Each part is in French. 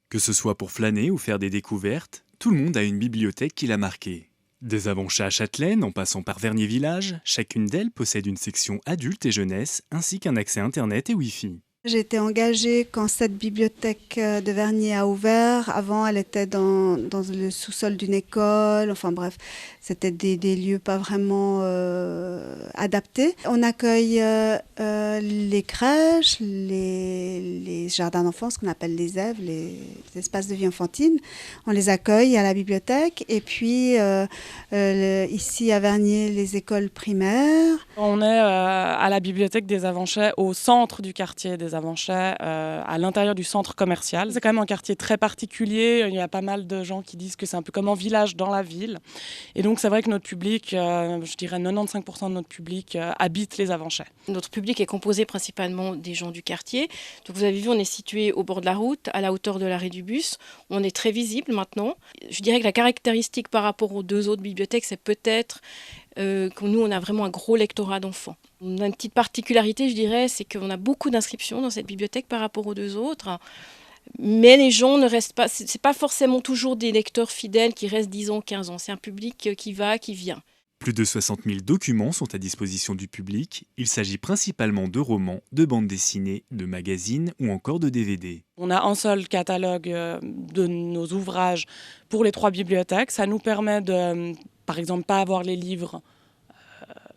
Que ce soit pour flâner ou faire des découvertes, tout le monde a une bibliothèque qui l'a marqué. Des Avonchets à Châtelaine en passant par Vernier Village, chacune d'elles possède une section adulte et jeunesse ainsi qu'un accès internet et Wi-Fi. J'ai été engagée quand cette bibliothèque de Vernier a ouvert. Avant, elle était dans le sous-sol d'une école. Enfin bref, c'était des lieux pas vraiment adaptés. On accueille les crèches, les jardins d'enfants, ce qu'on appelle les EVE, les espaces de vie enfantine. On les accueille à la bibliothèque. Et puis ici à Vernier, les écoles primaires. On est à la bibliothèque des Avonchets, au centre du quartier des Avonchets, à l'intérieur du centre commercial. C'est quand même un quartier très particulier. Il y a pas mal de gens qui disent que c'est un peu comme un village dans la ville. Et donc c'est vrai que notre public, je dirais 95% de notre public habite les Avonchets. Notre public est composé principalement des gens du quartier. Donc vous avez vu, on est situé au bord de la route, à la hauteur de l'arrêt du bus. On est très visible maintenant. Je dirais que la caractéristique par rapport aux deux autres bibliothèques, c'est peut-être que nous, on a vraiment un gros lectorat d'enfants. On a une petite particularité, je dirais, c'est qu'on a beaucoup d'inscriptions dans cette bibliothèque par rapport aux deux autres. Mais les gens ne restent pas, c'est pas forcément toujours des lecteurs fidèles qui restent 10 ans, 15 ans. C'est un public qui va, qui vient. Plus de 60 000 documents sont à disposition du public. Il s'agit principalement de romans, de bandes dessinées, de magazines ou encore de DVD. On a un seul catalogue de nos ouvrages pour les 3 bibliothèques. Ça nous permet de, par exemple, pas avoir les livres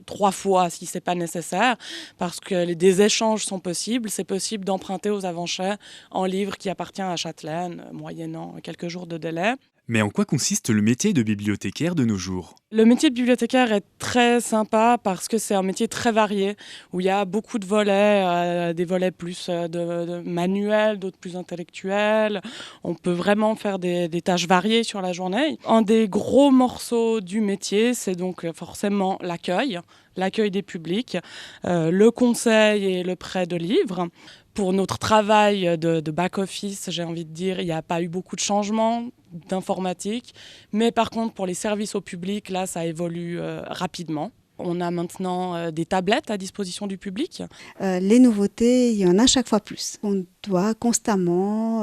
3 fois si ce n'est pas nécessaire, parce que des échanges sont possibles. C'est possible d'emprunter aux Avonchets un livre qui appartient à Châtelaine, moyennant quelques jours de délai. Mais en quoi consiste le métier de bibliothécaire de nos jours ? Le métier de bibliothécaire est très sympa parce que c'est un métier très varié, où il y a beaucoup de volets, des volets plus de manuels, d'autres plus intellectuels. On peut vraiment faire des tâches variées sur la journée. Un des gros morceaux du métier, c'est donc forcément l'accueil des publics, le conseil et le prêt de livres. Pour notre travail de back-office, j'ai envie de dire, il n'y a pas eu beaucoup de changements d'informatique. Mais par contre, pour les services au public, là, ça évolue rapidement. On a maintenant des tablettes à disposition du public. Les nouveautés, il y en a chaque fois plus. On doit constamment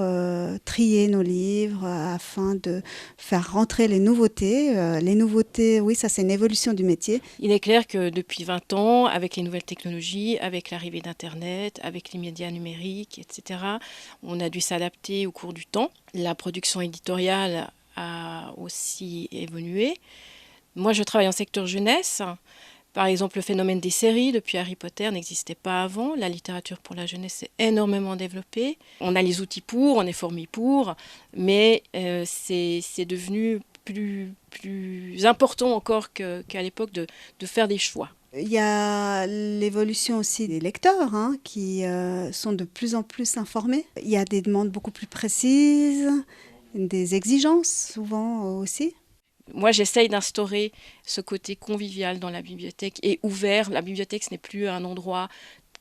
trier nos livres afin de faire rentrer les nouveautés. Les nouveautés, oui, ça c'est une évolution du métier. Il est clair que depuis 20 ans, avec les nouvelles technologies, avec l'arrivée d'Internet, avec les médias numériques, etc., on a dû s'adapter au cours du temps. La production éditoriale a aussi évolué. Moi, je travaille en secteur jeunesse. Par exemple, le phénomène des séries depuis Harry Potter n'existait pas avant. La littérature pour la jeunesse s'est énormément développée. On a les outils pour, on est formé pour, mais c'est devenu plus important encore qu'à l'époque de faire des choix. Il y a l'évolution aussi des lecteurs qui sont de plus en plus informés. Il y a des demandes beaucoup plus précises, des exigences souvent aussi. Moi, j'essaye d'instaurer ce côté convivial dans la bibliothèque et ouvert. La bibliothèque, ce n'est plus un endroit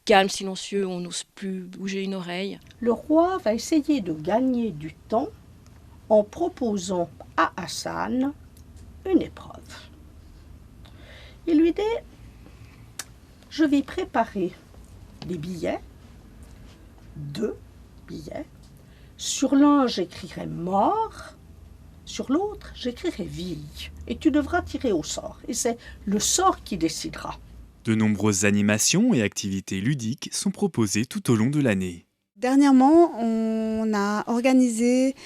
calme, silencieux, où on n'ose plus bouger une oreille. Le roi va essayer de gagner du temps en proposant à Hassan une épreuve. Il lui dit, je vais préparer des billets, 2 billets. Sur l'un, j'écrirai mort. Sur l'autre, j'écrirai vie. Et tu devras tirer au sort. Et c'est le sort qui décidera. De nombreuses animations et activités ludiques sont proposées tout au long de l'année. Dernièrement, on a organisé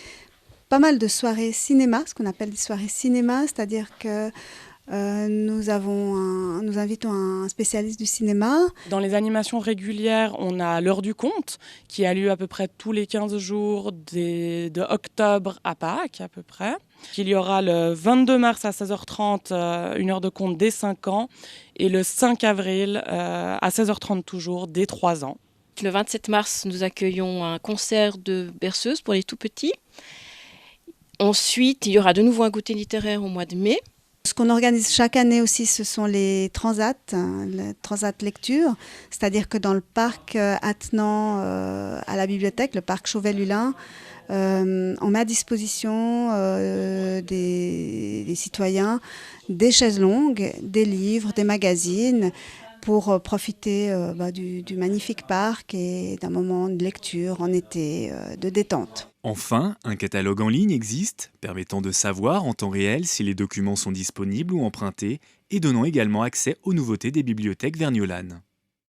pas mal de soirées cinéma, ce qu'on appelle des soirées cinéma, c'est-à-dire que nous invitons un spécialiste du cinéma. Dans les animations régulières, on a l'heure du conte qui a lieu à peu près tous les 15 jours de octobre à Pâques à peu près. Il y aura le 22 mars à 16h30 une heure de conte dès 5 ans et le 5 avril à 16h30 toujours dès 3 ans. Le 27 mars, nous accueillons un concert de berceuse pour les tout-petits. Ensuite, il y aura de nouveau un goûter littéraire au mois de mai. Ce qu'on organise chaque année aussi, ce sont les transats, les transats lecture, c'est-à-dire que dans le parc attenant à la bibliothèque, le parc Chauvet-Lulin, on met à disposition des citoyens des chaises longues, des livres, des magazines, pour profiter du magnifique parc et d'un moment de lecture en été de détente. Enfin, un catalogue en ligne existe, permettant de savoir en temps réel si les documents sont disponibles ou empruntés, et donnant également accès aux nouveautés des bibliothèques vergnolanes.